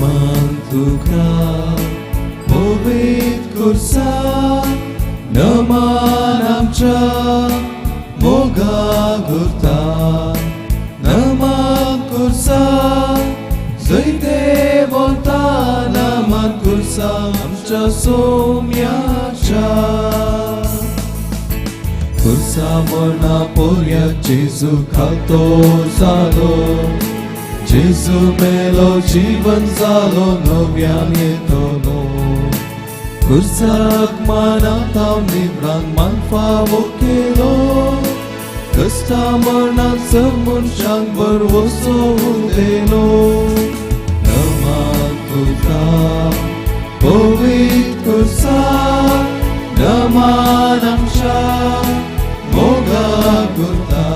नमन तुका पवित्र कुर्सा नमन आमच्या मोगा गुर्ता नमन कुर्सा जैते बोलता नमन कुर्सा आमच्या सोम्याच्या कुर्सा मना पोर्या जेजू खातो जालो जेजू मेलो जीवन जालो नव्यान येतलो कुर्साक मानाता निमरान मान फावो केलो कष्टा मरणात मनशांक बरवो सोदेलो नमन तुका पवित्र कुर्सा नमन आमच्या मोगा गुर्ता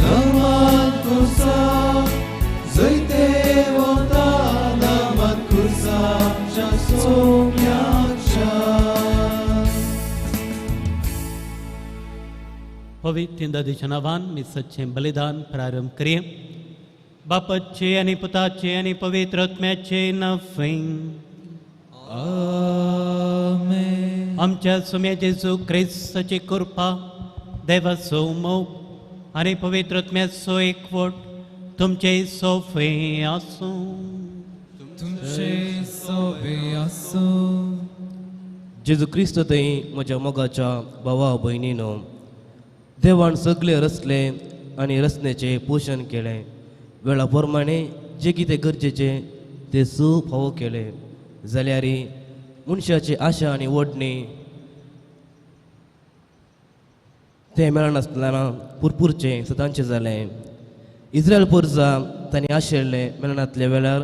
नमन कुर्सा जैते वता नमन कुर्सा आमच्या सोम्याच्या पवित्र दिशनावान मी सच्चे बलिदान प्रारंभ करिये बापाचे आणि पुताचे आणि पवित्र आत्म्याचे नफे आमेन आमच्या सुम्याचे जेजू ख्रिस्ताची कृपा देवाचो मोग आणि पवित्र आत्म्याचो एकवट तुमचे सोफे आसूं तुमचे सोबे आसो जेजू क्रिस्त थंय म्हज्या मोगाच्या भावा भयणीनो देवान सगळे रचले आनी रचनेचे पोशण केलें वेळा प्रमाणे जे कितें गरजेचे ते सूप फावो केले जाल्यार मनशाची आशा आनी ओडणी ते मेळनासतना पुरपुरचे सदांचे जालें इस्रायल परजा तांणी आशिल्ले मेळनातल्या वेळार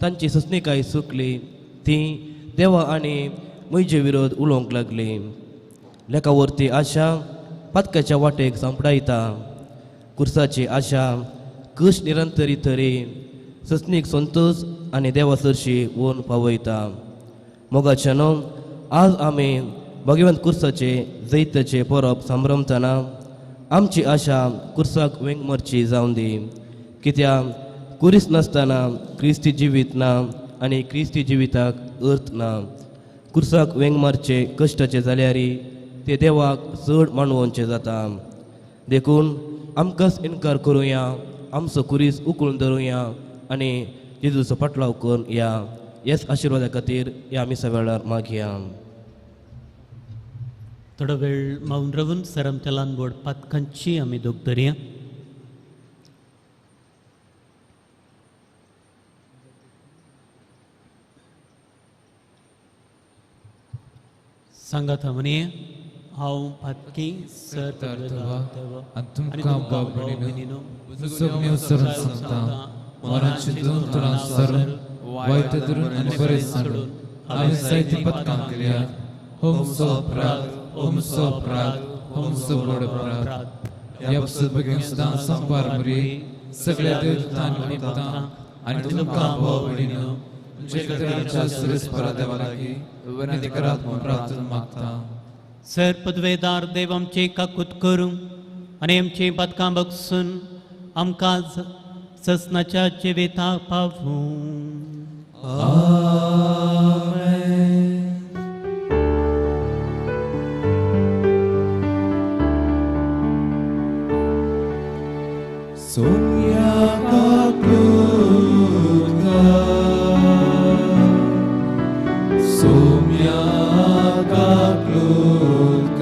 तांची सस्निकाय सुकली ती देवा आनी मैजे विरोध उलोवंक लागली लेखावरती आशा पातकाच्या वाटेक सांपडायता कुर्साची आशा कश निरंतरी तरी सस्नीक संतोष आनी देवा सरशी वोन पावयता मोगाच्यानो आज आमी भगवंत कुर्साचे जैताचे परब संभ्रमतना आमची आशा कुर्साक वेंगमरची जावन दी कित्याक कुरीस नासतना क्रिस्ती जिवीत ना आनी क्रिस्ती जिविताक अर्थ ना कुर्साक वेंगमारचे कश्टाचे जाल्यार ते देवाक चड मानवोवचे जाता देखून आमकांच इन्कार करुया आमचो कुरीस उखलून धरुया आनी जेजूचो पाटलाव करून या ह्याच आशिर्वादा खातीर या आमी सगळ्यार मागया थोडो वेळ मौन रावून सरमतलान बोड पातकांची आमी दोग धरया सांगात म्हणे हांव पातकी सर आनी तुमकां बाबडीनो सगळ्यो सरून सांगता मरांची दोन तुरां सरून वायट धरून आनी बरें सांडून हांवें जायतीं पथकां केल्यात होमचो अपराध होमचो अपराध होमचो व्हड अपराध ह्या बेगीन सुद्दां संपार मरी सगळ्या देवतांनी निमतां आनी तुमकां बाबडीनो तुमचे खातीर सुरेस्परा देवा लागीं विनंती करात म्हूण प्रार्थना मागता सर पदवेदार देव आमचे काकूत करूं आनी आमची पदकां बगसून आमकां ससनाच्या जिविताक पावूं सोम्या काकूत सोम्या काकूत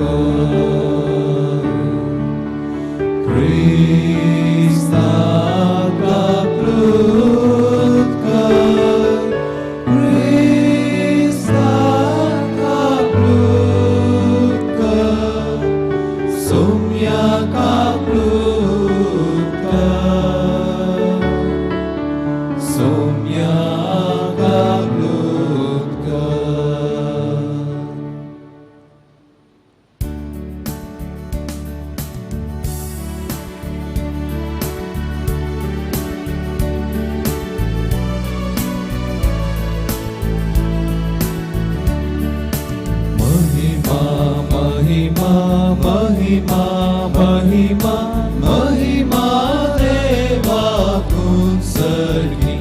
क्रिस्ता महिमा महिमा महिमा देवा कुंसर्गी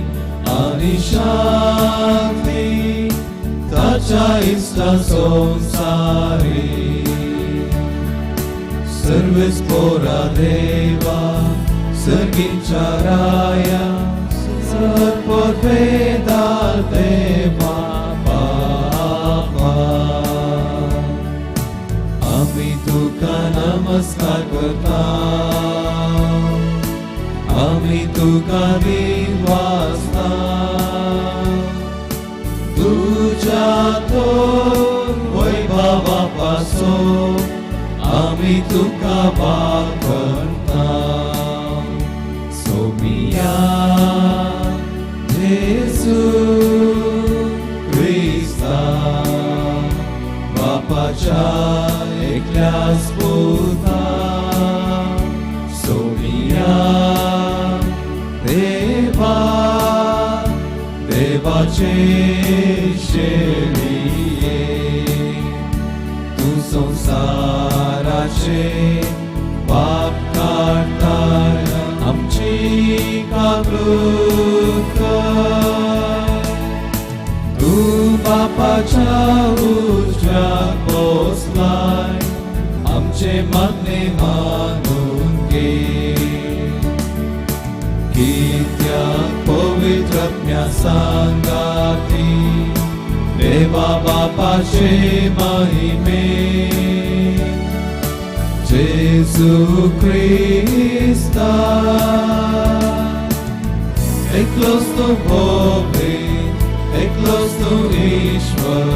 आणि शांती ताच्या इष्टा संसारी सर्वच पोरा देवा सर्गींच्या राया सर्वोत वेदाल देवा बापा आम्ही तुका नमस्कार करता आम्ही तुका दिवासता तुझ्या तो वैभवापासून आम्ही तुका वाकणता सोमिया येशू ख्रिस्ता बापाच्या एकल्याच पुता सोमिया देवा देवाचे शेळिये तू संसाराचे पाप काढणाऱ्या आमची काकूत तू बापाच्या उजव्यात बसलाय आमचे मागणे मानून घे कित्याक पवित्रज्ञा सांगाती देवा बापाचे महिमे जेसू ख्रिस्ता एकलोच तू भोवे एकलोच तू ईश्वर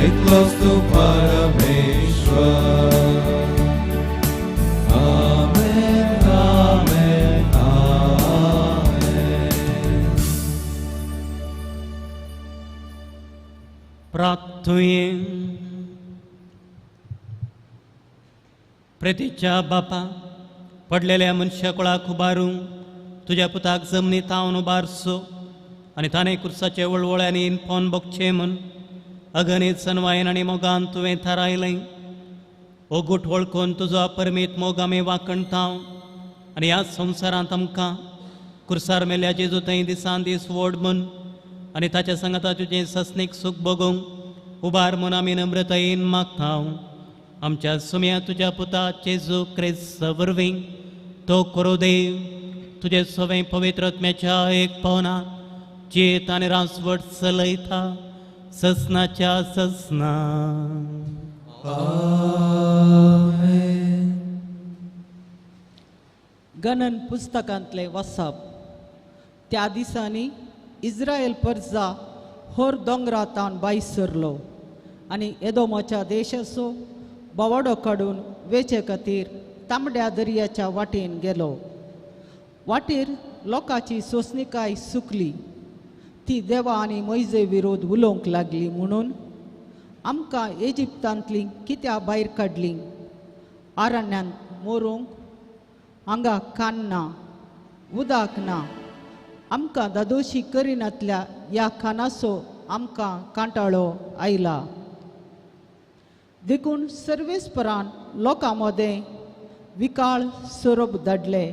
एकलोच तू परमेश्वर आमेन आमेन आमेन प्रार्थुये प्रेतीच्या बापा पडलेल्या मनशा कुळाक उबारूंक तुझ्या पुताक जमनीत हांव उबारसो आनी ताणें कुर्साचे वळवळ्यांनी इनफोन बगचें म्हूण अगणित सनवायेन आनी मोगान तुवें थारायलें ओगूट वळखून तुजो अपरमीत मोग आमी वाकणटाव आनी ह्या संवसारांत आमकां कुर्सार मेल्या जेजू थंय दिसान दीस व्हड म्हूण आनी ताच्या सांगाता तुजें सस्नीक सूख बगूंक उबार म्हूण आमी नम्रतायेन मागताव आमच्या सुम्या तुज्या पुता जेजू क्रिस्त वरवीं तो करो देव तुजे सवें पवित्रत्म्याच्या एक पवना चेत आनी रासवट चलयता ससनाच्या ससना गणन पुस्तकांतले वसप त्या दिसांनी इस्रायल परजा होर दोंगरांतावन भायर सरलो आनी एदोमाच्या देशाचो बोवाडो काडून वेचे खातीर तांबड्या दर्याच्या वाटेन गेलो वाटेर लोकांची सोंसणीकाय सुकली ती देवा आनी मोइजे विरोध उलोवंक लागली म्हणून आमकां इजिप्तांतली कित्या भायर काडली आरण्यांत मोरूंक हांगा कान ना उदक ना आमकां दादोशी करिनातल्या ह्या कानाचो आमकां कांटाळो आयला देखून सर्वेस्परान लोकां मदें विकाळ सोरोप धाडले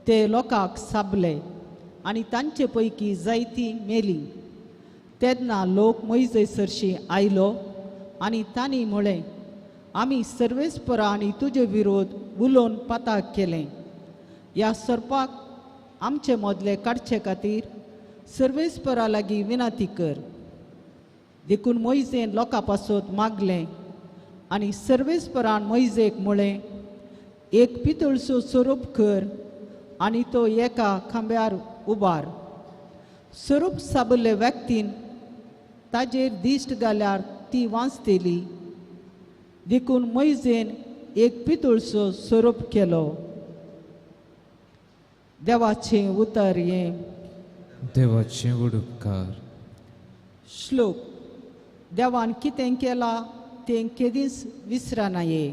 ते लोकांक साबले आनी तांचे पैकी जायतीं मेलीं तेन्ना लोक मोइजे सरशी आयलो आनी तांणी म्हळें आमी सर्वेस्परा आनी तुजे विरोध उलोवन पाताक केलें ह्या सोरपाक आमचे मदले काडचे खातीर सर्वेस्परा लागीं विनंती कर देखून मोइजेन लोकां पासत मागलें आनी सर्वेस्परान मोइजेक म्हळें एक पितळचो सोरूप कर आनी तो एका खांब्यार उबार सोरूप साबले व्यक्तीन ताजेर दिश्ट घाल्यार ती वाचतेली देखून मोइजेन एक पितळचो सोरूप केलो देवाचें उतर हें देवाचें उडुपकार श्लोक देवान कितें केलां तें केदींच विसरनाये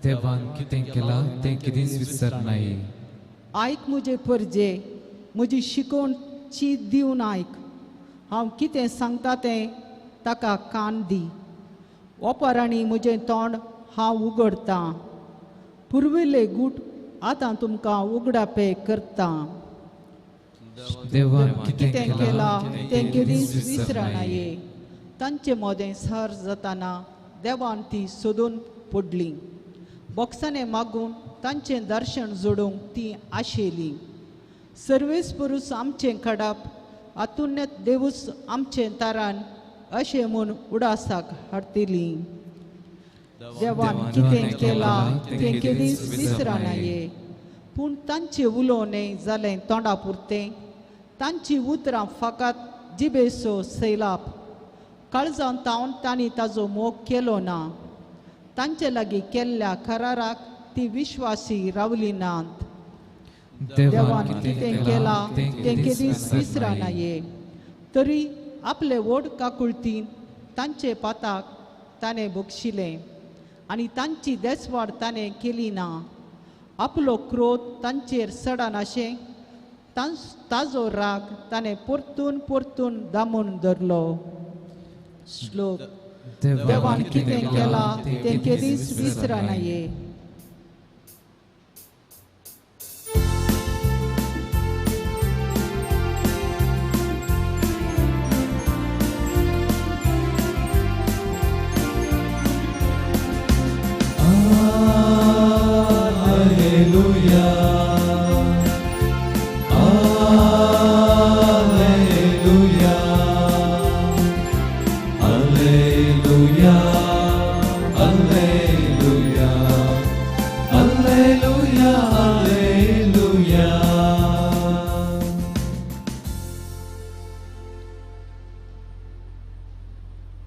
देवान कितें केलां तें केदींच विसरनाये आयक म्हजे परजे म्हजी शिकोवण चीत दिवन आयक हांव कितें सांगता तें ताका कान दी ओपारांनी म्हजें तोंड हांव उगडतां पुर्विल्ले गूट आतां तुमकां उगडापे करतां देवान कितें केलां तें केदींच विसरनाये. तांचे मोदें सर जाताना देवान ती सोदून पडलीं. बोक्साने मागून तांचें दर्शन जोडूंक ती आशेलीं. सर्वेस पुरूस आमचें काडप हातूंत देवूस आमचें तारान अशें म्हूण उडासाक हाडटिलीं. देवान कितें केलां तें केदींच विसरनाये. पूण तांचें उलोवणें जालें तोंडा पुरतें, तांची उतरां फकत जिबेचो सैलाप. काळजांत तावन तांणी ताजो मोग केलो ना. तांचे लागीं केल्ल्या कराराक ती विश्वासी रावली नात. देवान कितें केलां तें केदींच विसरनाये. तरी आपले व्हड काकुळतीन तांचे पाताक ताणें बक्षिलें आनी तांची देसवाड ताणें केली ना. आपलो क्रोध तांचेर सडनाशें ताजो राग ताणें परतून परतून दामून धरलो. श्लोक. देवान कितें केलां तें केदींच विसरनाये.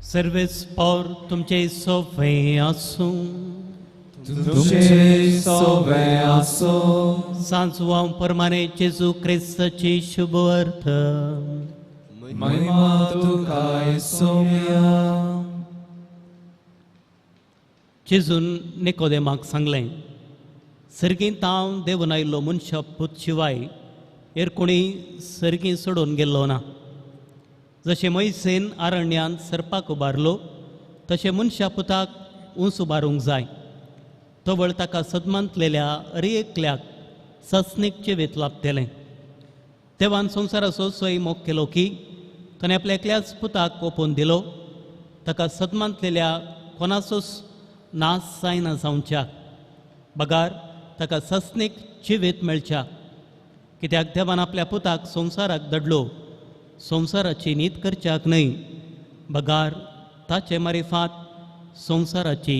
सर्वेस पौर तुमचे सोफे आसूं. तुमचे सोबे आसो. सांजवां प्रमाणे जेजू क्रिस्ताची शुभ अर्थ. महिमा तुका सोम्या. जेजून निकोदेमाक सांगलें, सर्गींत हांव देवून आयिल्लो मनशा पूत शिवाय हेर कोणी सर्गी सोडून गेल्लो ना. जशें मैसेन आरण्यांत सर्पाक उबारलो तशें मनशा पुताक उंच उबारूंक जाय. तवळ ताका सदमांतलेल्या एकल्याक ससनीक जिवीत लाभतलें. देवान संवसाराचो सोय मोग केलो की ताणें आपल्या एकल्याच पुताक ओपून दिलो, ताका सदमांतलेल्या कोणाचोच नाश जायना जावच्याक, बगार ताका ससनीक जिवीत मेळच्याक. कित्याक देवान आपल्या पुताक संवसाराक धाडलो संवसाराची नीत करच्याक न्हय, बगार ताचे मारिफात संवसाराची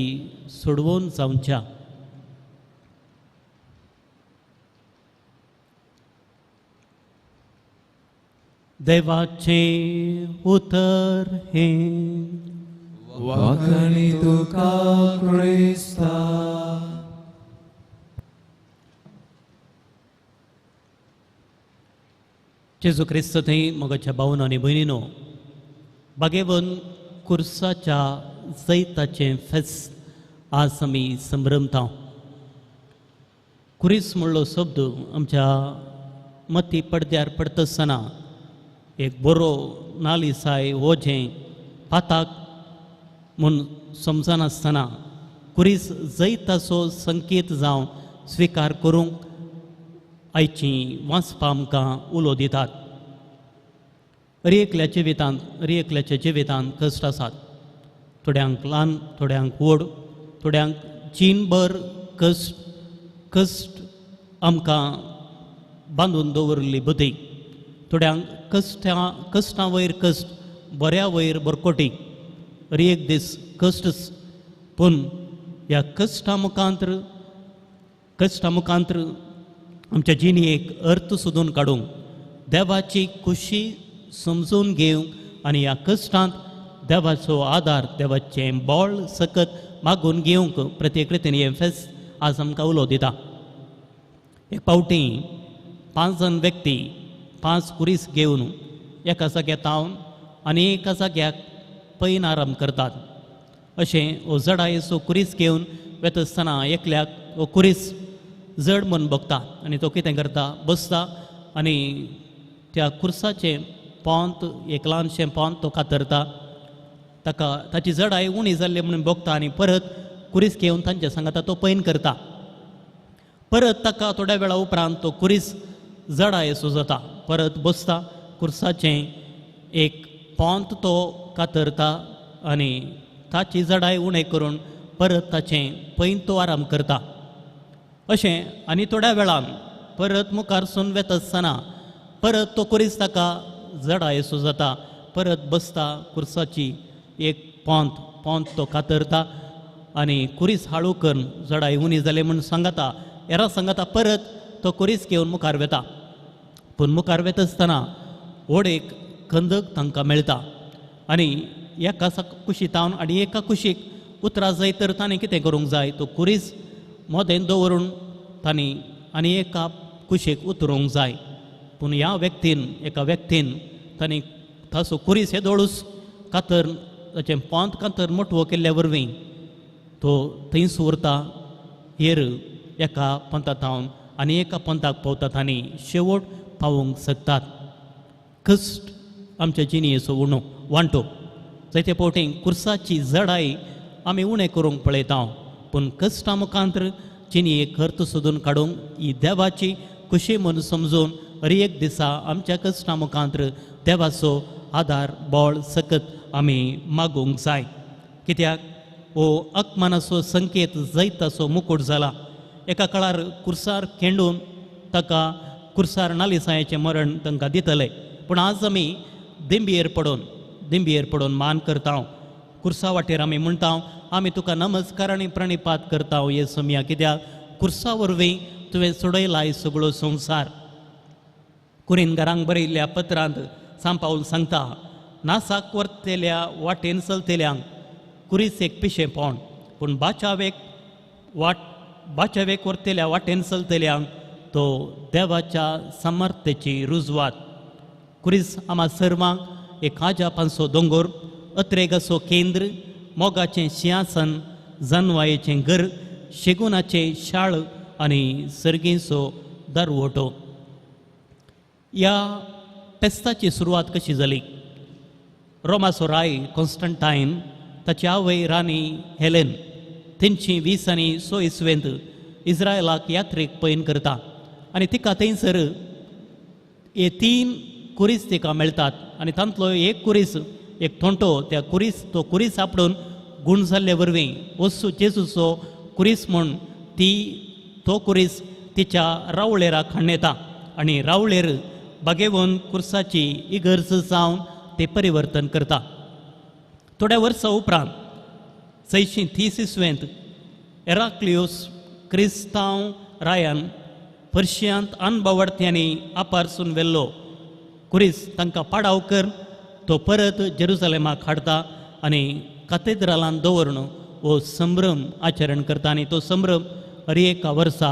सोडवून जावच्या. देवाचे उतर हे. वाखणी तुका क्रिस्ता. जेजू क्रिस्त थंय मोगाच्या भावन आनी भयणीनो, बागेवन कुर्साच्या जैताचें फेस्त आज आमी संभ्रमता. कुरीस म्हणलो शब्द आमच्या मती पडद्यार पडटा आसतना एक बरो नालिसाय ओझें पाताक म्हूण समजनासतना कुरीस जैताचो संकेत जावं स्विकार करूंक आयची वाचपां आमकां उलो दितात. एकल्याच्या जिवितांत कश्ट आसात. थोड्यांक ल्हान, थोड्यांक व्हड, थोड्यांक जीणभर कश्ट आमकां बांदून दवरली बुदी. थोड्यांक कश्टां वयर कश्ट, बऱ्या वयर बरकोटी. एक दीस कश्ट, पूण ह्या कश्टा मुखांतर आमच्या जिणेक अर्थ सोदून काडूंक, देवाची खुशी समजून घेवंक आनी ह्या कश्टांत देवाचो आदार, देवाचें बोळ सकत मागून घेवंक प्रत्येक रितीन हें फेस्त आज आमकां उलो दिता. एक पावटी 5 जाण व्यक्ती 5 कुरीस घेवन एका जाग्यार तावन आनी एका जाग्याक पैन आराम करतात. अशें हो जडायेचो कुरीस घेवन वेता आसतना एकल्याक हो कुरीस जड म्हूण बगता आनी तो कितें करता, बसता आनी त्या कुर्साचें पोंत, एक ल्हानशें पोंत तो कातरता. ताची जडाय उणी जाल्ली म्हणून बगता आनी परत कुरीस घेवन तांच्या सांगाता तो पैन करता. परत ताका थोड्या वेळा उपरांत तो कुरीस जडायेचो जाता परत बसता कुर्साचें एक पोंत तो कातरता आनी ताची जडाय उणें करून परत ताचें पैन तो आराम करता. अशें आनी थोड्या वेळान परत मुखारसून वेता आसतना परत तो कुरीस ताका जडायेसो जाता. परत बसता कुर्साची एक पोंत तो कातरता आनी कुरीस हाळू करून जडाय उणी जाले म्हूण सांगता. एरा सांगता परत तो कुरीस घेवन मुखार वेता. पूण मुखार वेता आसतना व्हड एक खंदक तांकां मेळटा आनी एका कुशीतावन आनी एका कुशीक उतरा जाय तर ताणें कितें करूंक जाय, तो कुरीस मोदें दवरून तांणी आनी एका कुशीक उतरूंक जाय. पूण ह्या एका व्यक्तीन तांणी ताचो कुरीस हे दोळूस कातर ताचें पोंत कातर मोटवो केल्ल्या वरवीं तो थंयच उरता. हेर एका पंथातावन आनी एका पंथाक पावतात आनी शेवट पावूंक शकतात. कश्ट आमच्या जिणयेचो उणो वांटो. जायते फावटी कुर्साची जडाय आमी उणें करूंक पळयता. पूण कश्टा मुखांतर जिणयेक अर्थ सोदून काडूंक ही देवाची खुशी म्हूण समजून हर एक दिसा आमच्या कश्टा मुखांतर देवाचो आदार बोळ सकत आमी मागूंक जाय. कित्याक हो अकमानाचो संकेत जैताचो मुकूट जाला. एका काळार कुर्सार खेंडून ताका कुर्सार नालिसायेचें मरण तांकां दितले. पूण आज आमी दिंबयेर पडोवन मान करता. कुर्सा वाटेर आमी म्हणटा आमी तुका नमस्कार आनी प्रणिपात करता हे समया. कित्याक कुर्सा वरवीं तुवें सोडयलाय सगळो संवसार. कुरिंदरांक बरयल्ल्या पत्रांत सांत पाऊल सांगता नासाक व्हरतेल्या वाटेन चलतेल्यांक कुरीस एक पिशेंपण, पूण बाचावेक व्हरतेल्या वाटेन चलतेल्यांक तो देवाच्या समर्थतेची रुजवात. कुरीस आमा सर्वांक एक आजापांचो दोंगोर, अत्रेगाचो केंद्र, मोगाचें सिंहासन, जानवायेचें घर, शेगुनाचें शाळ आनी सर्गेचो दरवटो. ह्या फेस्ताची सुरवात कशी जाली? रोमाचो राय कॉन्स्टंटायन ताची आवय राणी हेलेन तेंची 20 आनी 6 इसवेंत इस्रायलाक यात्रेक पैन करता आनी तिका थंयसर हे 3 कुरीस तिका मेळटात आनी तांतलो एक कुरीस एक थोंटो तो कुरीस आपणून गुण जाल्ले वरवीं वस्तू जेजूचो कुरीस म्हूण तो कुरीस तिच्या रावळेराक हाडून येता आनी रावळेर बागेवन कुर्साची इगर्ज जावन ते परिवर्तन करता. थोड्या वर्सां उपरांत 630 इसवेंत एराक्लियोस क्रिस्तांव रायान पर्शियांत अनबावडत्यांनी आपारसून व्हेल्लो कुरीस तांकां पाडाव कर तो परत जेरुसलेमाक हाडटा आनी कथेद्रलांत दवरून हो संभ्रम आचरण करता आनी तो संभ्रम हर एका वर्सा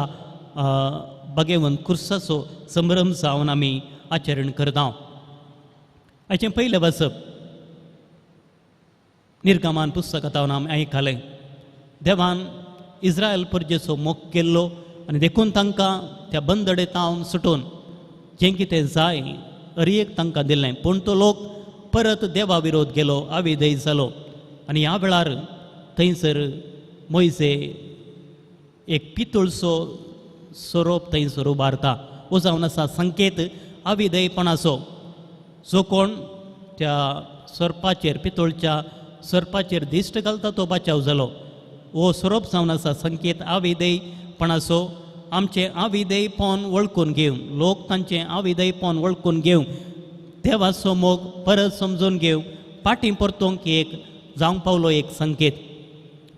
बागेवन कुर्साचो संभ्रम जावन आमी आचरण करता. हाचें पयलें वाचप निर्गमान पुस्तकांत आमी आयकलें. देवान इस्रायल परजेचो मोग केल्लो आनी देखून तांकां त्या बंदडेतावन सुटून जें कितें जाय हर एक तांकां दिल्लें. पूण तो लोक परत देवा विरोध गेलो, अविधेय जालो आनी ह्या वेळार थंयसर मोइजे एक पितूळचो सोरोप थंयसर उबारता. हो जावन आसा संकेत अविधेयपणाचो. जो कोण त्या सर्पाचेर पितूळच्या सर्पाचेर दिश्ट घालता तो बाचाव जालो. हो सोरोप जावन आसा संकेत अविधेयपणाचो. आमचें अविधेयपण वळखून घेवंक, लोक तांचें अविधेयपण वळखून घेवंक, देवाचो मोग परत समजून घेवंक, फाटीं परतूंक एक जावंक पावलो एक संकेत.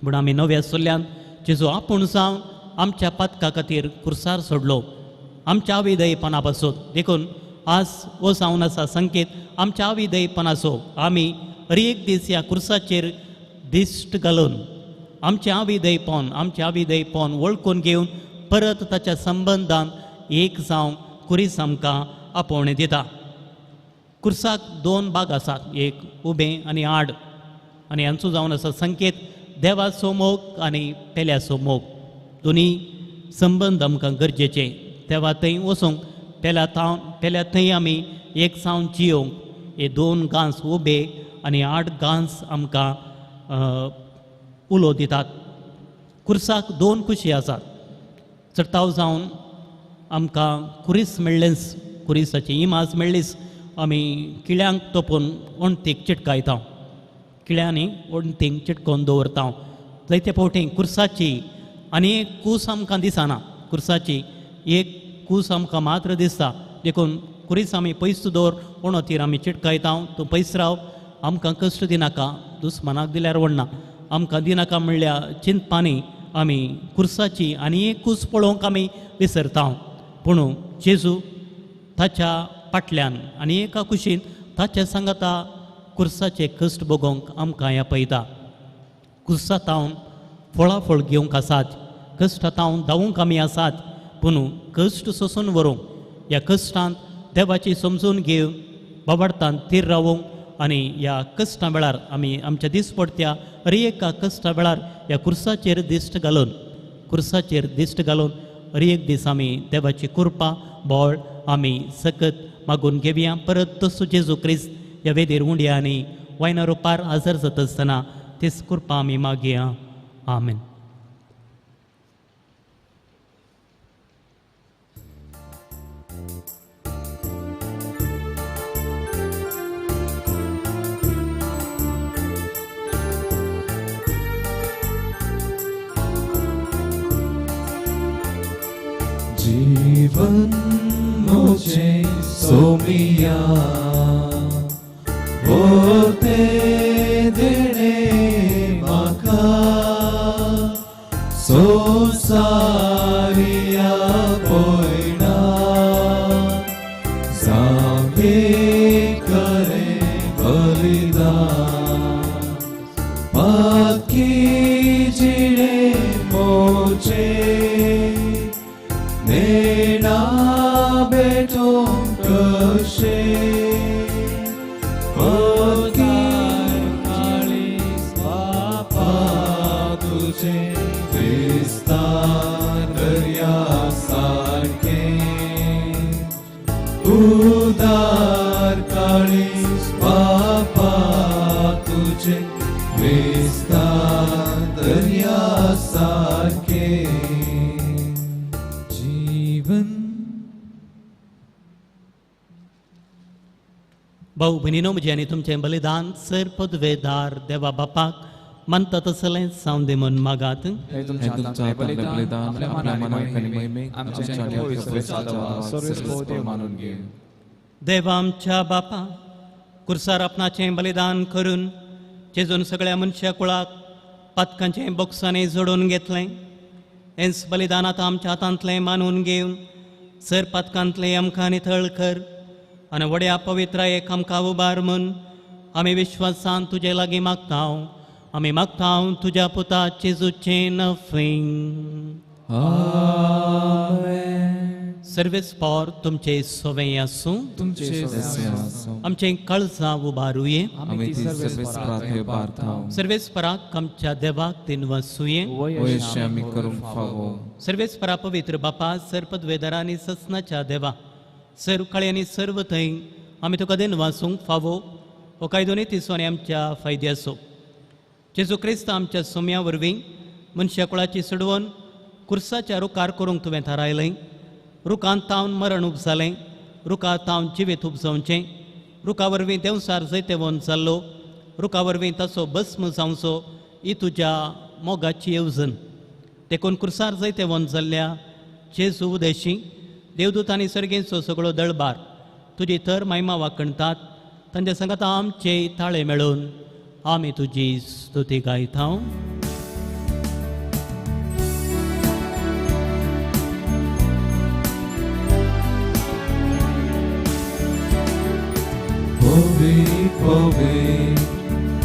पूण आमी नव्या सोल्ल्यान जेजू आपूण जावन आमच्या पातका खातीर कुर्सार सोडलो आमच्या अविधेयपणा पासून. देखून आज हो जावन आसा संकेत आमच्या अविधेयपणाचो. आमी हर एक दीस ह्या कुर्साचेर दिश्ट घालून आमचें अविधेयपण वळखून घेवन परत ताच्या संबंधान एक जावन कुरीस आमकां आपोवणें दिता. कुर्साक 2 भाग आसात, एक उबें आनी आड आनी हांचो जावन आसा संकेत देवाचो मोग आनी पेल्याचो मोग. दोनी संबंद आमकां गरजेचे. देवा थंय वचूंक पेल्या थंय आमी एक जावन जियोंक हे 2 गांस उबे आनी 8 गांस आमकां उलो दितात. कुर्साक 2 कुशी आसात. चडताव जावन आमकां कुरीस मेळ्ळेंच कुरिसाची इमाज मेळ्ळीच आमी किळ्यांक तोपून ओणतीक चिटकायता किळ्यांनी ओणतीक चिटकोवन दवरता जायते फावटी कुर्साची आनी एक कूस आमकां दिसना कुर्साची एक कूस आमकां मात्र दिसता देखून कुरीस आमी पयस दवर ओणोतीर आमी चिटकायता तूं पयस राव आमकां कश्ट दिनाका दुस्मानाक दिल्यार व्हडना आमकां दिनाका म्हणल्यार चिंतपानी आमी कुर्साची आनी एक कूस पळोवंक आमी विसरता पूण जेजू ताच्या फाटल्यान आनी एका कुशीन ताच्या सांगाता कुर्साचे कश्ट भोगोवंक आमकां आपयता कुर्सातावन फळां फळ घेवंक आसात कश्टातावन धांवूंक आमी आसात पूण कश्ट सोंसून व्हरूंक ह्या कश्टांत देवाची समजून घेवन बाबार्थान थीर रावूंक आनी ह्या कश्टा वेळार आमी आमच्या दिसपडत्या हर एका कश्टा वेळार ह्या कुर्साचेर दिश्ट घालून हर एक दीस आमी देवाची कृपा बोळ आमी सकत मागून घेवया परत तसो जेजू क्रिस्त ह्या वेदेर उंडया आनी वायना रुपार हजर जाता आसतना तीच कृपा आमी मागया आमेन. जीवन मुझे सोमिया होते देणे माका सोसारिया पोयणा जागे करे बलिदान बाकी जिणे मोचे नेना बेटो कशे बापा तुझे विस्तार दर्या सारखे उदार काळीस बापा तुझे विस्तार दर्या सारखे भाऊ भयणीनो म्हजें आनी तुमचें बलिदान सर पदवेदार देवा बापाक मानता तसलें सावंदे मन मागात. देवा आमच्या बापा कुर्सार आपणाचें बलिदान करून जेजून सगळ्या मनशा कुळाक पातकांचें बॉक्सांनी जोडून घेतलें हेंच बलिदान आतां आमच्या हातांतलें मानून घेवन सर पातकांतलें आमकां नितळ कर आनी व्हड्या पवित्रायेक आमकां उबार म्हूण आमी विश्वासान तुजे लागीं मागतांव आमी मागतांव तुज्या पुता जेजूचें नफीं. सर्वेस्पोर तुमचे सोवें आसूं आमचें काळजां उबारुये सर्वेस्पराक आमच्या देवाक तिनवासुये सर्वेस्परा पवित्र बापा सरपदवेदारांनी ससनाच्या देवा सर काळी आनी सर्व थंय आमी तुका दिन वाचूंक फावो हो कायदोनी तिसवानी आमच्या फायदे आसो जेजू क्रिस्त आमच्या सोम्या वरवीं मनशा कुळाची सोडवून कुर्साच्या रुकार करूंक तुवें थारायलें रुखांत तावन मरण उपजालें रुखा तावन जिवीत उपजावचें रुखा वरवीं देवसार जैते वोन जाल्लो रुखा वरवीं ताचो भस्म जावचो ही तुज्या मोगाची येवजण देखून कुर्सार जैते वोन जाल्ल्या जेजू उदेशी देवदूतांनी सर्गेचो सगळो दळबार तुजी तर महिमा वाकणतात तांच्या सांगात आमचे ताळे मेळून आमी तुजी स्तुती गायता.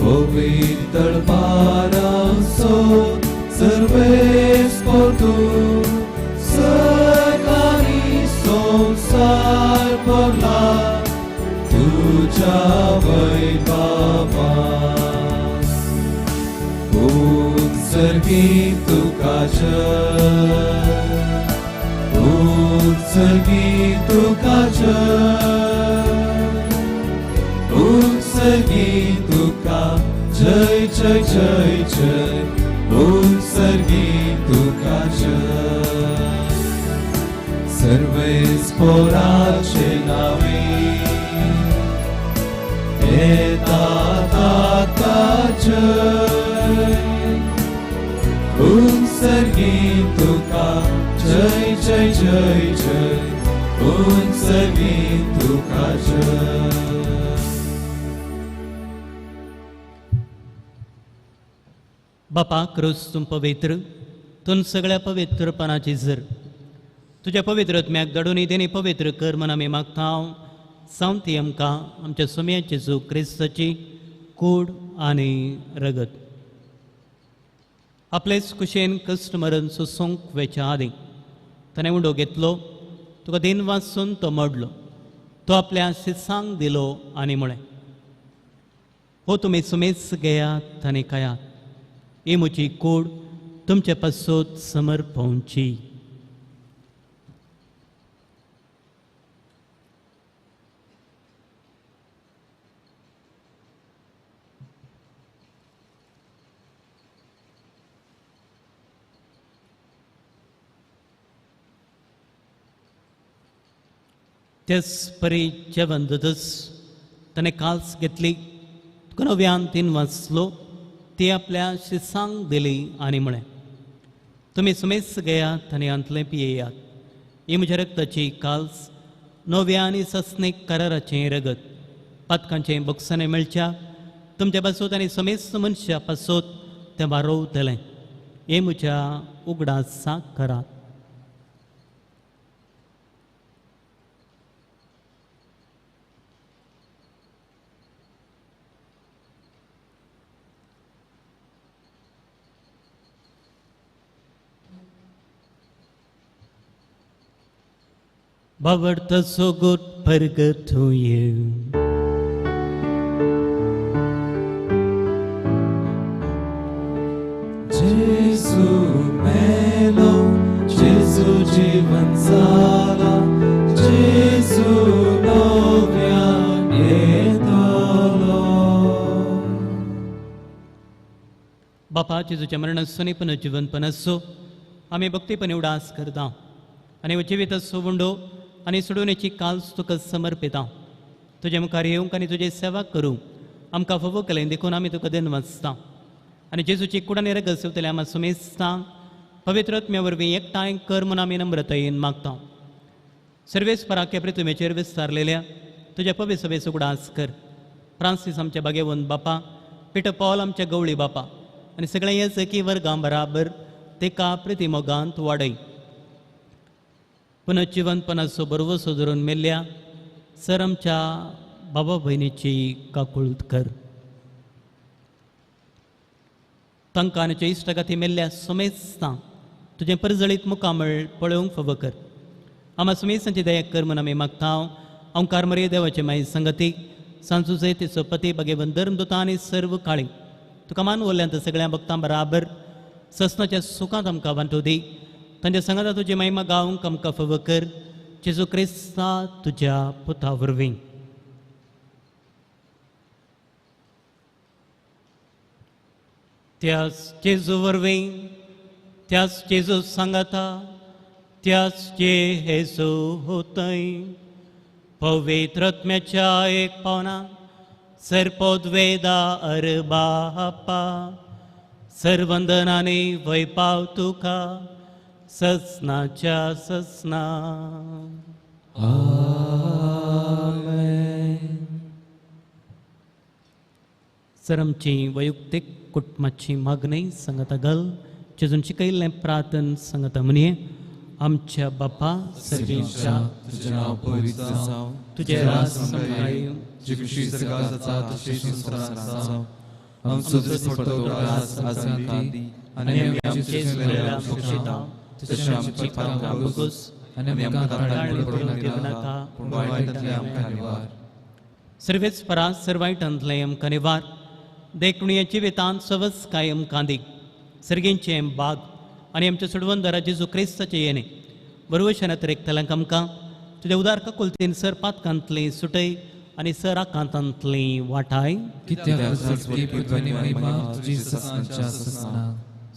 Povit darbara so सर्वेस्पोर तू सरकारी संसार पडला तुझ्या वैभवात उत्सर्गी तुका उत्सर्गी तुका उत्सर्गी तुका जय जय जय जय उत्सर्गी तुका जय सर्वेस्पोर पोराचे नावे येता ताका जय उत्सर्गी तुका जय जय जय जय उत्सर्गी तुका जय. बापा क्रूस तूं पवित्र तूं सगळ्या पवित्रपणाची झर तुझ्या पवित्र आत्म्याक धाडून तेणी पवित्र कर म्हण आमी मागता. हांव सांवती आमकां आमच्या सुमयाची जेजू क्रिस्ताची कूड आनी रगत आपलेच कुशेन कश्ट मरण सोसूंक वेच्या आदी ताणें उंडो घेतलो तुका दिन वाचून तो मडलो तो आपल्या शिसांक दिलो आनी म्हळें हो तुमी सुमेस घेयात आनी खायात ही म्हजी कूड तुमचे पासत समर्पवची. तेच परी जेवण दतच ताणें काल्स घेतली तुका नव्यान तीन वाचलो ती आपल्या शिसांक दिली आनी म्हळें तुमी सुमेस घेयात आनी अंतलें पियेयात ही म्हज्या रक्ताची काल्स नव्या आनी सस्नीक कराराचें रगत पातकांचें बक्षांनी मेळच्या तुमच्या पासत आनी समेस्त मनशा पासत तें वारोवतलें हे म्हज्या उगडासाक करात. Bavarta so good purgatory. जेजू मेलो जेजू जीवन जाला जेजू नव्यान येतलो. बापा जेजूच्या मरणासोनी पुनर्जीवन असो आमी भक्तीपणे उडास करता आनी जिवीत असो वंडो आनी सोडूनेची काल्स तुका समर्पिता. तुजे मुखार येवंक आनी तुजे सेवा करूंक आमकां फोव केलें देखून आमी तुका दिन वाचता आनी जेजूची कुडाने रगत सेवतले आमी सुमेस्ता पवित्र आत्म्या वरवीं एकठांय कर म्हूण आमी नम्रतायेन मागता. सर्वेस पराके पृथ्वीचेर विस्तारलेल्या तुज्या पवित्र सभेस उगडास कर. फ्रांसीस आमच्या बागेवन बापा पिटर पॉल आमच्या गवळी बापा आनी सगळें येजकी वर्गां बराबर तेका प्रतिमोगांत वाडय. पुनर्जीवनपणाचो बरवसो धरून मेल्ल्या सर आमच्या बाबा भयणीची काकुळट कर. तांकां आनी इश्टगाती मेल्ल्या सुमेस्तां तुजें परजळीत मुखामळ पळोवंक फाव कर. आम्हा सुमेसांची दया कर म्हूण आमी मागता. हांव कारमरी देवाचे माई संगती सांजू जैतीचो पती भगेवन धर्मदूता आनी सर्व काळी तुका मान उरल्यांत सगळ्या भक्तां बराबर ससनाच्या सुखांत आमकां वांटो दी. तांच्या सांगाता तुजी महिमा गावंक आमकां फाव कर. जेजू क्रिस्ता तुज्या पुता वरवीं. त्याच जेजू वरवीं त्याच जेजू सांगाता त्याच जे हेजू होतय पवित्र आत्म्याच्या एक पावना सर्पोद्वेदा अरबापा सर्वंदनाने वैपाव तुका ससनाच्या ससना. सर आमची वैयक्तीक कुटुंबाची मागणी सांगता घाल. जेजून शिकयल्लें प्रार्थन सांगता म्हणये आमच्या बापा सर्गीच्या तुझे नाव पवित्र जावं तुझे राज संभाळूं जी कशी स्वर्गात जाता तशी संसारात जावं. आमचो दिसपडटो त्रास आज दी आनी आमची चुकलेल्या बक्षिता तशी आमची पापां बगूस आनी आमकां ताळणी पडूंक दिवं नाका पूण वायटांतले आमकां निवार. सर्वेच परास सर्वायटांतले आमकां निवार. देखुणीची वेतान सवस कायम कांदी सर्गेंचे बाग आनी आमच्या सोडवंदरा जेजू क्रिस्ताचे येणे बरोवशान तरेकतल्यांक आमकां तुज्या उदार काकुलतेन सर पातकांतली सुटय आनी सर आकांतांतली वाटाय.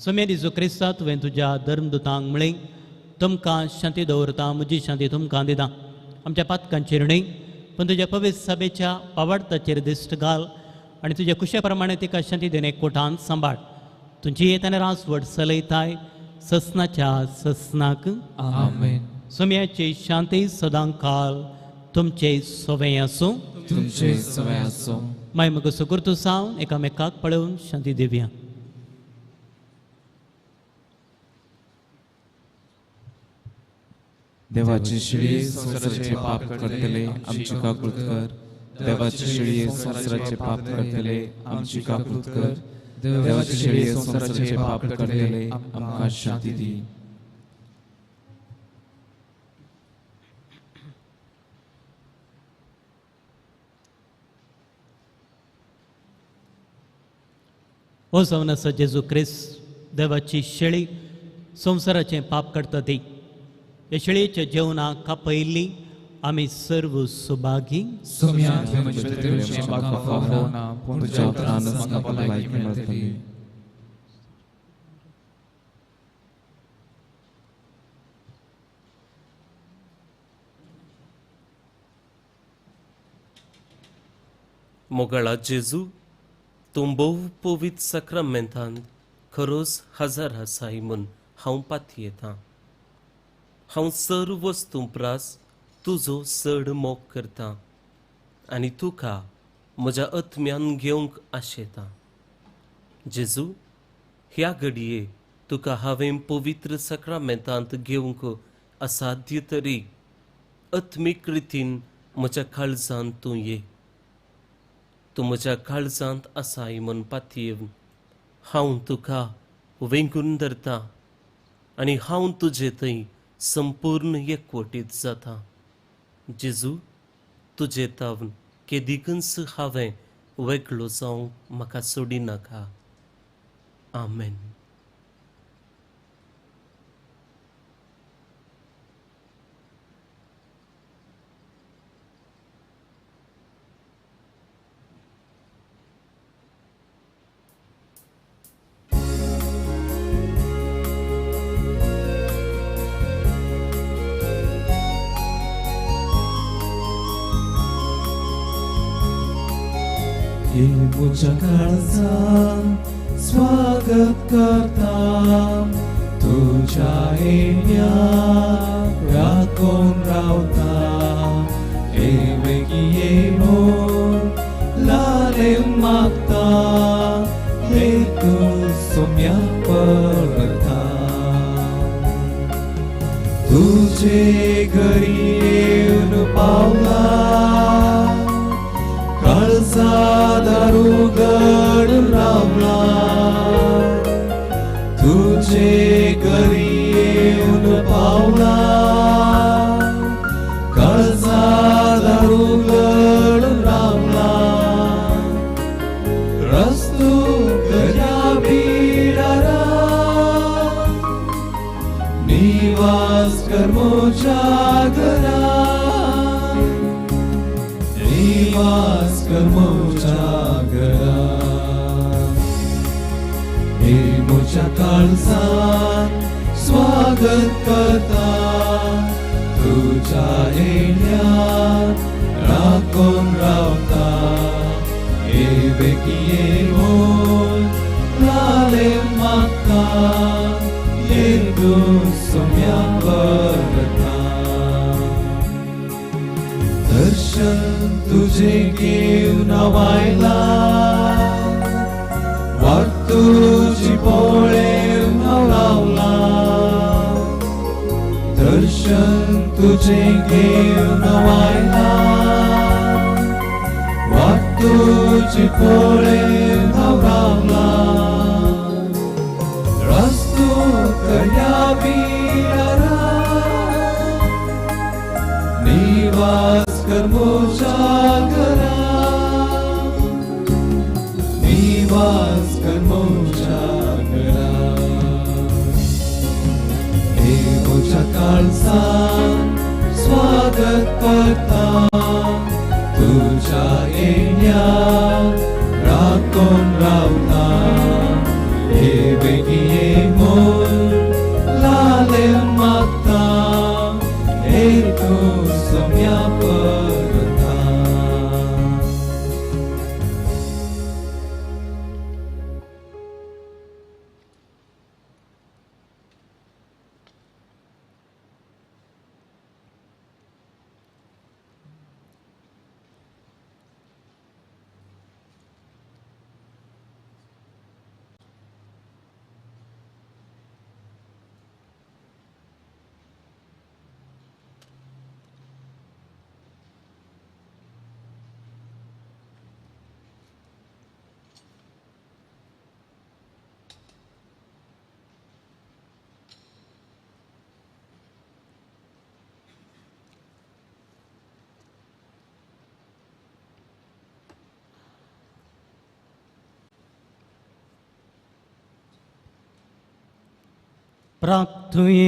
सोम्या जेजू क्रिस्ता तुवें तुज्या धर्मदुतांक म्हळें तुमकां शांती दवरता म्हजी शांती तुमकां दिता. आमच्या पातकांचेर न्हय पण तुज्या पवित्र सभेच्या पावडताचेर दिश्ट घाल आनी तुज्या कुशे प्रमाणे तिका शांती देणे कोठान सांबाळ तुमची येताना रासवड चलयताय ससनाच्या ससनाक आमेन. सुम्याची शांती सदां काल तुमचे सोवे आसूं तुमचे सवय असो. माय मग सुकुर्तू सावन एकामेकाक पळोवन शांती दिवया. देवाची शिडी संवसाराचे पाप करतले आमची काकुळत कर. देवाची शिडी संवसाराचे पाप करतले आमची काकुळत कर. देवाची शिडी संवसाराचे पाप करतले आमकां शांती दी. हो सवनस जेजू क्रिस्त देवाची शेळी संवसाराचे पाप करता ती या शेळयेच्या जेवणाक कापयल्ली आमी सर्व सुभागी. सुम्यातले म्हजे देवचे म्हाका फावना पूण तुज्या उतरानच म्हाका भलायकी मेळटली. मोगळा जेजू तूं बहु पवित्र सक्रामेंतान खरोच हजार आसाय म्हूण हांव पाती येतां. हांव सर्व वस्तू प्रास तुजो चड मोग करतां आनी तुका म्हज्या आत्म्यान घेवंक आशेतां. जेजू ह्या घडये तुका हांवें पवित्र सक्रामेंतांत घेवंक असाध्य तरी आत्मीक रितीन म्हज्या काळजांत तूं ये. तूं म्हज्या काळजांत आसाय म्हूण पातयेवन हांव तुका वेंगून धरतां आनी हांव तुजे थंय संपूर्ण एकवटीत जाता. जेजू तुजे तावन केदीकच हांवें वेगळो जावंक म्हाका सोडी नाका. आमेन. हे म्हज्या काळजांत स्वागत करता तुज्या येण्याक राखून रावता. हे वेगी ये म्हूण लाले मागता हे तूं सोम्याक पळता. तुजे घरी येवन पावला काळजा दारू गड रावला. तुजे घरी येवन पावला काळजा दारू गड रावला. रस्तो घरा बिडारा निवास कर म्हज्या घरा. निवास कर म्हज्या घरा. हे म्हज्या काळजांत स्वागत करता तुज्या येण्याक राखून रावता. हे वेगी ये म्हूण लाले मागता हे तूं सोम्याक पळता. दर्शन तुझे घेऊन आवायला वाट तुझी पळोवन हांव रावला. दर्शन तुझे घेऊन आवायला वाट तुझी पळोवन हांव रावला. रस्तो करया बिडारा निवास कर म्हज्या घरा. निवास कर म्हज्या घरा. हे म्हज्या काळजांत स्वागत करता तुज्या येण्याक राखून रावता. हे वेगी ये म्हूण लाले मागता हे तूं सोम्याक प्रार्थूय.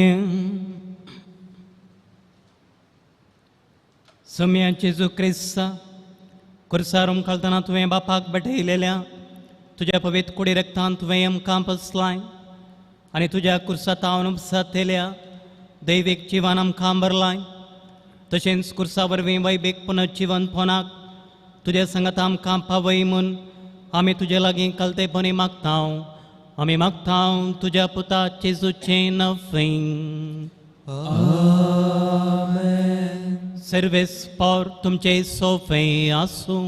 सम्या जेजू क्रिस्त कुर्सार उमखलतना तुवें बापाक बटयलेल्या तुज्या पवित्र कुडी रक्तान तुवें आमकां बसलाय आनी तुज्या कुर्सातावन उपसातेल्या दैवीक जिवान आमकां भरलाय. तशेंच कुर्सा वरवीं वैभीक पुनर्जीवन फोनाक तुज्या संगत आमकां पावय म्हूण आमी तुजे लागीं कलतेपणी मागतांव. आमी मागतांव तुज्या पुता जेजूचें नवें. सर्वेस्पर तुमचे सोफे आसूं.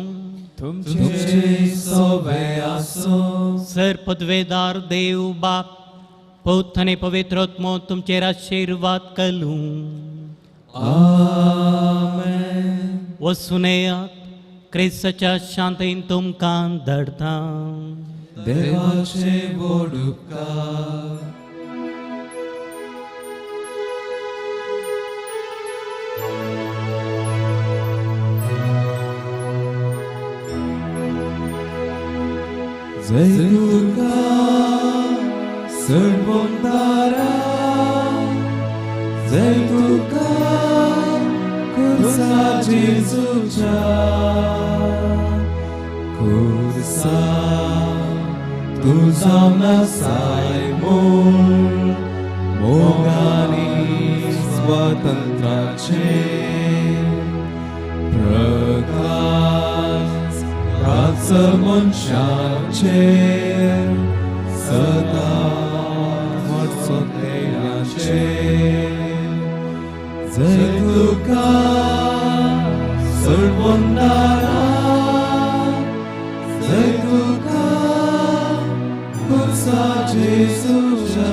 तुमचे सोबे आसूं. सर पदवेदार देव बाप पुत्र आनी पवित्र आत्मो तुमचेर आशीर्वाद करूं. आमेन. वसुनेयात क्रिस्ताच्या शांतीन तुमकां धाडटा. देवाचे व्हड उपकार. जय तुका सर्वोंतारा. जय तुका कुर्सा जेजूच्या. कुर्सा तुझा नसाय मोल मोगानी स्वातंत्र्याचे प्रकाश राच मनशाचेर सदा मर्सोतेल्याचे. जय तुका सर्वोंतारा. जय तुका कुर्सा जेजूच्या.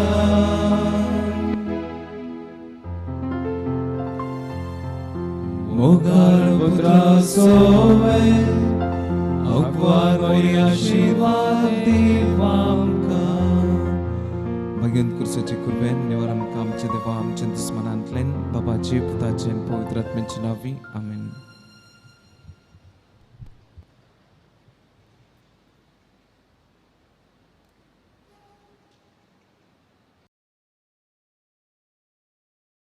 मोगाळ पुत्रा सोवे अगवार वरी आशीर्वाद दिवा आमकां. मागीर कुर्साची कुर्बेन निवार आमकां आमचे देवा आमच्या दुस्मनांतल्यान बाबाचे पुताचे पवित्र आत्म्याचे नांवी आमेन.